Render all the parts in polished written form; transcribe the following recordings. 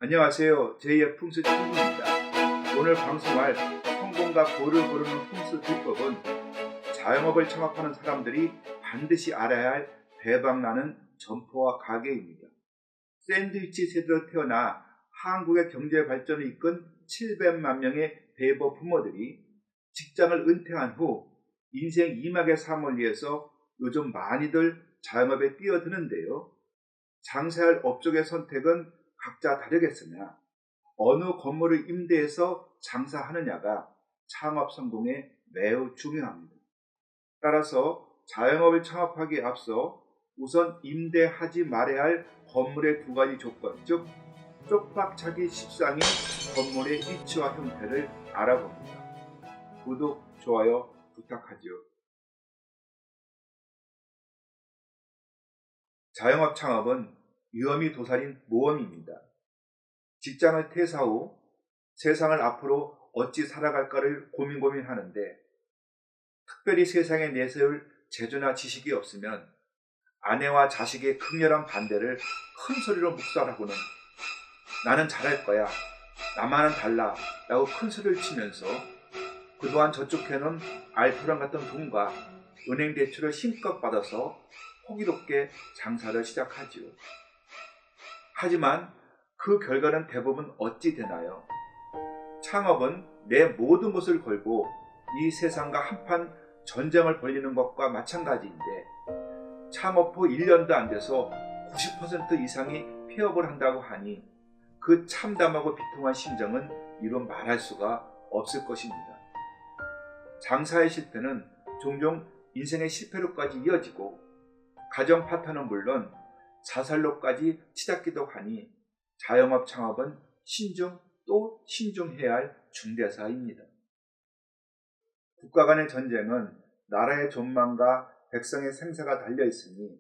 안녕하세요. 제2의 풍수 친구입니다. 오늘 방송할 성공과 고를 고르는 풍수 비법은 자영업을 창업하는 사람들이 반드시 알아야 할 대박나는 점포와 가게입니다. 샌드위치 세대로 태어나 한국의 경제 발전을 이끈 700만 명의 베이버 부모들이 직장을 은퇴한 후 인생 2막의 삶을 위해서 요즘 많이들 자영업에 뛰어드는데요. 장사할 업종의 선택은 각자 다르겠으나 어느 건물을 임대해서 장사하느냐가 창업 성공에 매우 중요합니다. 따라서 자영업을 창업하기에 앞서 우선 임대하지 말아야 할 건물의 두 가지 조건, 즉 쪽박차기 십상인 건물의 위치와 형태를 알아봅니다. 구독, 좋아요 부탁하지요. 자영업 창업은 위험이 도사린 모험입니다. 직장을 퇴사 후 세상을 앞으로 어찌 살아갈까를 고민하는데 특별히 세상에 내세울 재주나 지식이 없으면 아내와 자식의 극렬한 반대를 큰 소리로 묵살하고는 나는 잘할 거야, 나만은 달라 라고 큰 소리를 치면서 그동안 저축해놓은 알토란 같은 돈과 은행 대출을 힘껏 받아서 호기롭게 장사를 시작하지요. 하지만 그 결과는 대부분 어찌 되나요? 창업은 내 모든 것을 걸고 이 세상과 한판 전쟁을 벌이는 것과 마찬가지인데 창업 후 1년도 안 돼서 90% 이상이 폐업을 한다고 하니 그 참담하고 비통한 심정은 이루 말할 수가 없을 것입니다. 장사의 실패는 종종 인생의 실패로까지 이어지고 가정 파탄은 물론 자살로까지 치닫기도 하니 자영업 창업은 신중 또 신중해야 할 중대사입니다. 국가 간의 전쟁은 나라의 존망과 백성의 생사가 달려있으니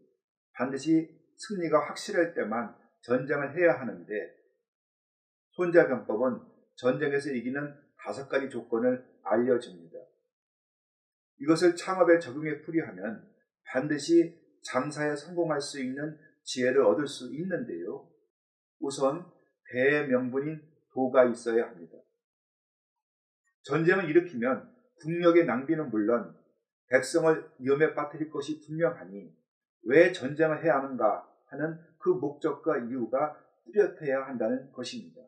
반드시 승리가 확실할 때만 전쟁을 해야 하는데 손자병법은 전쟁에서 이기는 5가지 조건을 알려줍니다. 이것을 창업에 적용해 풀이하면 반드시 장사에 성공할 수 있는 지혜를 얻을 수 있는데요. 우선 대명분인 도가 있어야 합니다. 전쟁을 일으키면 국력의 낭비는 물론 백성을 위험에 빠뜨릴 것이 분명하니 왜 전쟁을 해야 하는가 하는 그 목적과 이유가 뚜렷해야 한다는 것입니다.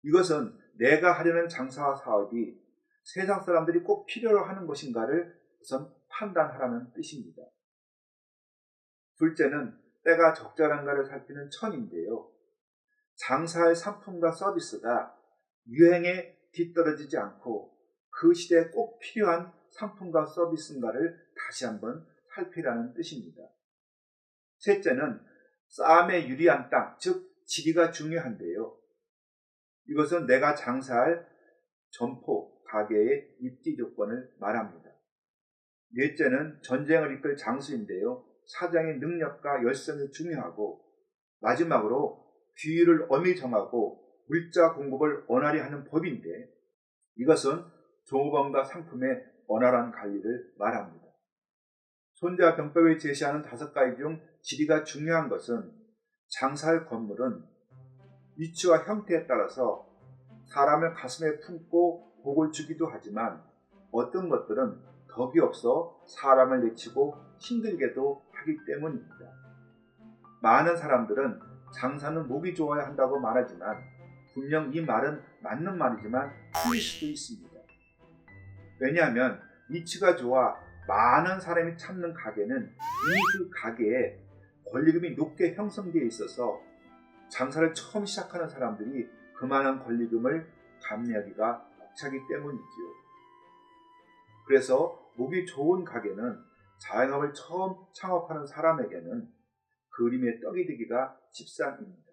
이것은 내가 하려는 장사와 사업이 세상 사람들이 꼭 필요로 하는 것인가를 우선 판단하라는 뜻입니다. 둘째는 때가 적절한가를 살피는 천인데요. 장사할 상품과 서비스가 유행에 뒤떨어지지 않고 그 시대에 꼭 필요한 상품과 서비스인가를 다시 한번 살피라는 뜻입니다. 셋째는 싸움에 유리한 땅, 즉 지리가 중요한데요. 이것은 내가 장사할 점포, 가게의 입지 조건을 말합니다. 넷째는 전쟁을 이끌 장수인데요. 사장의 능력과 열성이 중요하고 마지막으로 규율을 엄히 정하고 물자 공급을 원활히 하는 법인데 이것은 종업원과 상품의 원활한 관리를 말합니다. 손자병법이 제시하는 5가지 중 지리가 중요한 것은 장사할 건물은 위치와 형태에 따라서 사람을 가슴에 품고 복을 주기도 하지만 어떤 것들은 덕이 없어 사람을 내치고 힘들게도 하기 때문입니다. 많은 사람들은 장사는 목이 좋아야 한다고 말하지만 분명 이 말은 맞는 말이지만 틀릴 수도 있습니다. 왜냐하면 위치가 좋아 많은 사람이 찾는 가게는 이미 그 가게에 권리금이 높게 형성되어 있어서 장사를 처음 시작하는 사람들이 그만한 권리금을 감내하기가 벅차기 때문이지요. 그래서 목이 좋은 가게는 자영업을 처음 창업하는 사람에게는 그림의 떡이 되기가 십상입니다.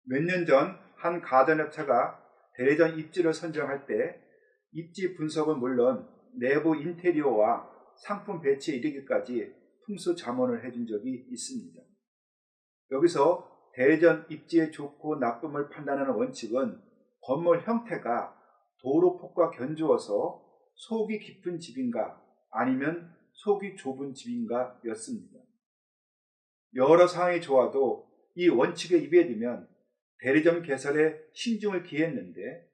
몇 년 전 한 가전업체가 대리점 입지를 선정할 때 입지 분석은 물론 내부 인테리어와 상품 배치에 이르기까지 풍수자문을 해준 적이 있습니다. 여기서 대리점 입지의 좋고 나쁨을 판단하는 원칙은 건물 형태가 도로폭과 견주어서 속이 깊은 집인가 아니면 속이 좁은 집인가 였습니다. 여러 상황이 좋아도 이 원칙에 입에 들면 대리점 개설에 신중을 기했는데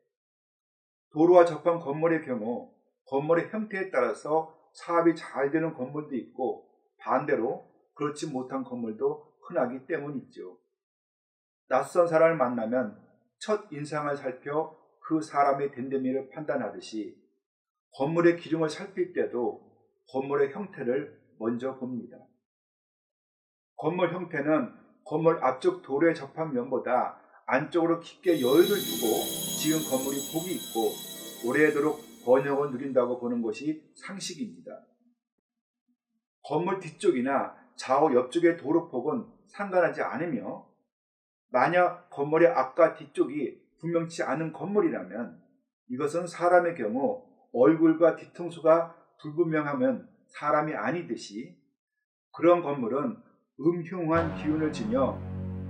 도로와 접한 건물의 경우 건물의 형태에 따라서 사업이 잘 되는 건물도 있고 반대로 그렇지 못한 건물도 흔하기 때문이죠. 낯선 사람을 만나면 첫 인상을 살펴 그 사람의 됨됨이를 판단하듯이 건물의 기둥을 살필 때도 건물의 형태를 먼저 봅니다. 건물 형태는 건물 앞쪽 도로에 접한 면보다 안쪽으로 깊게 여유를 두고 지은 건물이 복이 있고 오래도록 번영을 누린다고 보는 것이 상식입니다. 건물 뒤쪽이나 좌우 옆쪽의 도로폭은 상관하지 않으며 만약 건물의 앞과 뒤쪽이 분명치 않은 건물이라면 이것은 사람의 경우 얼굴과 뒤통수가 불분명하면 사람이 아니듯이 그런 건물은 음흉한 기운을 지녀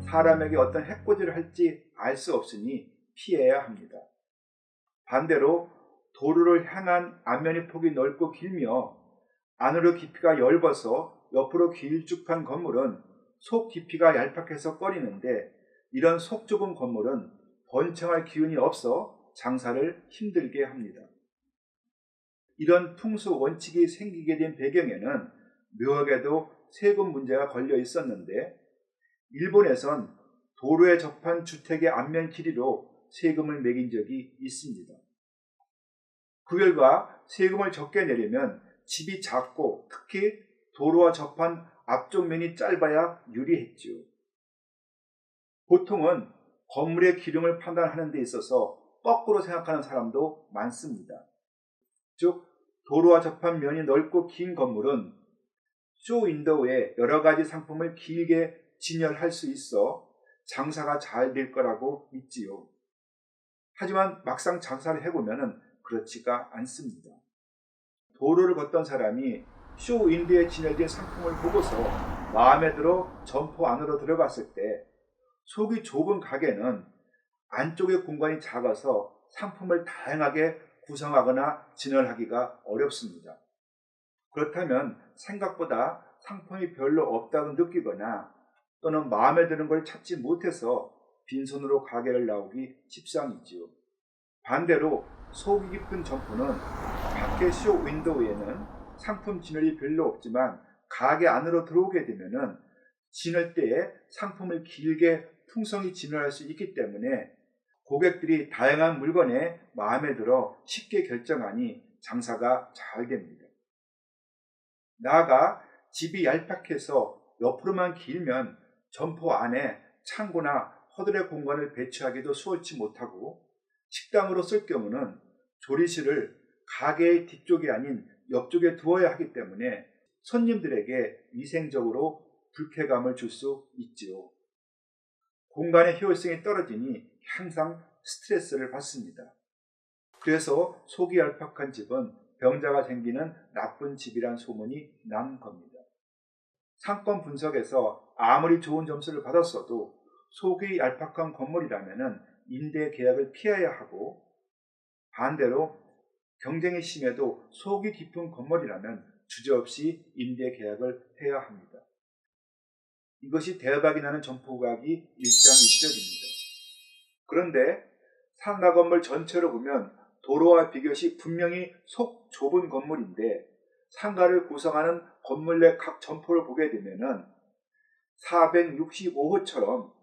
사람에게 어떤 해코지를 할지 알 수 없으니 피해야 합니다. 반대로 도로를 향한 앞면의 폭이 넓고 길며 안으로 깊이가 엷어서 옆으로 길쭉한 건물은 속 깊이가 얄팍해서 꺼리는데 이런 속 좁은 건물은 번창할 기운이 없어 장사를 힘들게 합니다. 이런 풍수 원칙이 생기게 된 배경에는 묘하게도 세금 문제가 걸려 있었는데 일본에선 도로에 접한 주택의 앞면 길이로 세금을 매긴 적이 있습니다. 그 결과 세금을 적게 내려면 집이 작고 특히 도로와 접한 앞쪽 면이 짧아야 유리했지요. 보통은 건물의 기둥을 판단하는 데 있어서 거꾸로 생각하는 사람도 많습니다. 즉 도로와 접한 면이 넓고 긴 건물은 쇼윈도우에 여러 가지 상품을 길게 진열할 수 있어 장사가 잘 될 거라고 믿지요. 하지만 막상 장사를 해보면 그렇지가 않습니다. 도로를 걷던 사람이 쇼윈도우에 진열된 상품을 보고서 마음에 들어 점포 안으로 들어갔을 때 속이 좁은 가게는 안쪽의 공간이 작아서 상품을 다양하게 구성하거나 진열하기가 어렵습니다. 그렇다면 생각보다 상품이 별로 없다고 느끼거나 또는 마음에 드는 걸 찾지 못해서 빈손으로 가게를 나오기 십상이지요. 반대로 속이 깊은 점포는 밖의 쇼 윈도우에는 상품 진열이 별로 없지만 가게 안으로 들어오게 되면은 진열 때에 상품을 길게 풍성히 진열할 수 있기 때문에 고객들이 다양한 물건에 마음에 들어 쉽게 결정하니 장사가 잘 됩니다. 나아가 집이 얄팍해서 옆으로만 길면 점포 안에 창고나 허들의 공간을 배치하기도 수월치 못하고 식당으로 쓸 경우는 조리실을 가게의 뒤쪽이 아닌 옆쪽에 두어야 하기 때문에 손님들에게 위생적으로 불쾌감을 줄 수 있지요. 공간의 효율성이 떨어지니 항상 스트레스를 받습니다. 그래서 속이 얄팍한 집은 병자가 생기는 나쁜 집이란 소문이 난 겁니다. 상권 분석에서 아무리 좋은 점수를 받았어도 속이 얄팍한 건물이라면 임대 계약을 피해야 하고 반대로 경쟁이 심해도 속이 깊은 건물이라면 주저없이 임대 계약을 해야 합니다. 이것이 대박이 나는 점포가격이 일장일절입니다. 그런데 상가 건물 전체로 보면 도로와 비교시 분명히 속 좁은 건물인데 상가를 구성하는 건물 내 각 점포를 보게 되면은 465호처럼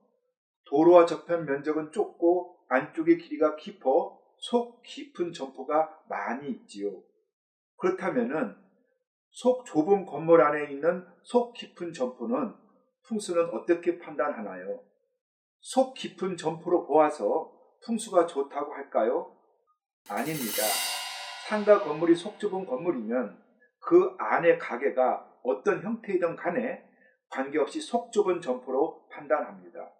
도로와 접한 면적은 좁고 안쪽의 길이가 깊어 속 깊은 점포가 많이 있지요. 그렇다면은 속 좁은 건물 안에 있는 속 깊은 점포는 풍수는 어떻게 판단하나요? 속 깊은 점포로 보아서 풍수가 좋다고 할까요? 아닙니다. 상가 건물이 속 좁은 건물이면 그 안의 가게가 어떤 형태이든 간에 관계없이 속 좁은 점포로 판단합니다.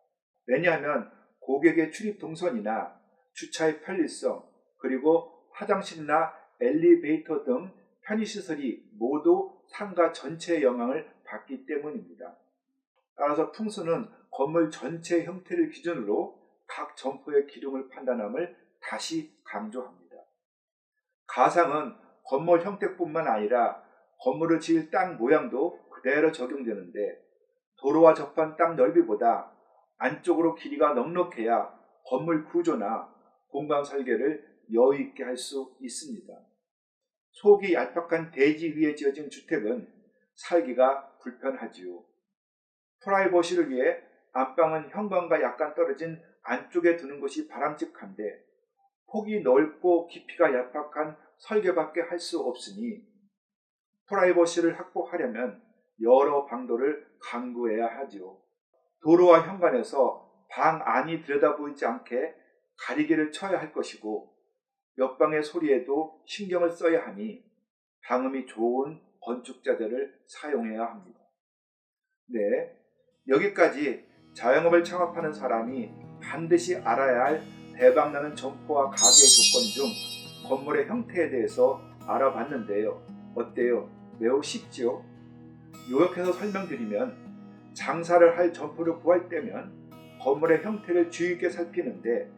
왜냐하면 고객의 출입 동선이나 주차의 편리성 그리고 화장실이나 엘리베이터 등 편의시설이 모두 상가 전체의 영향을 받기 때문입니다. 따라서 풍수는 건물 전체의 형태를 기준으로 각 점포의 기둥을 판단함을 다시 강조합니다. 가상은 건물 형태뿐만 아니라 건물을 지을 땅 모양도 그대로 적용되는데 도로와 접한 땅 넓이보다 안쪽으로 길이가 넉넉해야 건물 구조나 공간 설계를 여유 있게 할 수 있습니다. 속이 얄팍한 대지 위에 지어진 주택은 살기가 불편하지요. 프라이버시를 위해 안방은 현관과 약간 떨어진 안쪽에 두는 것이 바람직한데 폭이 넓고 깊이가 얄팍한 설계밖에 할 수 없으니 프라이버시를 확보하려면 여러 방도를 강구해야 하지요. 도로와 현관에서 방 안이 들여다보이지 않게 가리개를 쳐야 할 것이고 옆방의 소리에도 신경을 써야 하니 방음이 좋은 건축자재를 사용해야 합니다. 네, 여기까지 자영업을 창업하는 사람이 반드시 알아야 할 대박나는 점포와 가게의 조건 중 건물의 형태에 대해서 알아봤는데요. 어때요? 매우 쉽지요? 요약해서 설명드리면 장사를 할 점포를 구할 때면 건물의 형태를 주의 있게 살피는데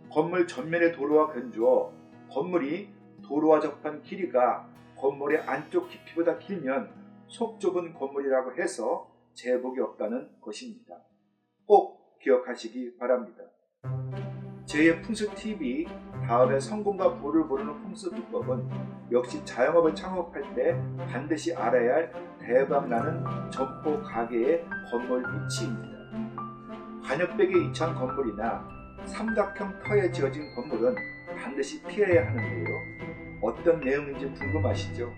건물 전면의 도로와 견주어 건물이 도로와 접한 길이가 건물의 안쪽 깊이보다 길면 속 좁은 건물이라고 해서 제복이 없다는 것입니다. 꼭 기억하시기 바랍니다. 제2의 풍수TV 다음에 성공과 부를 모르는 풍수 비법은 역시 자영업을 창업할 때 반드시 알아야 할 대박나는 점포 가게의 건물 위치입니다. 관역백에 위치한 건물이나 삼각형 터에 지어진 건물은 반드시 피해야 하는데요. 어떤 내용인지 궁금하시죠?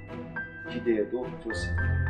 기대해도 좋습니다.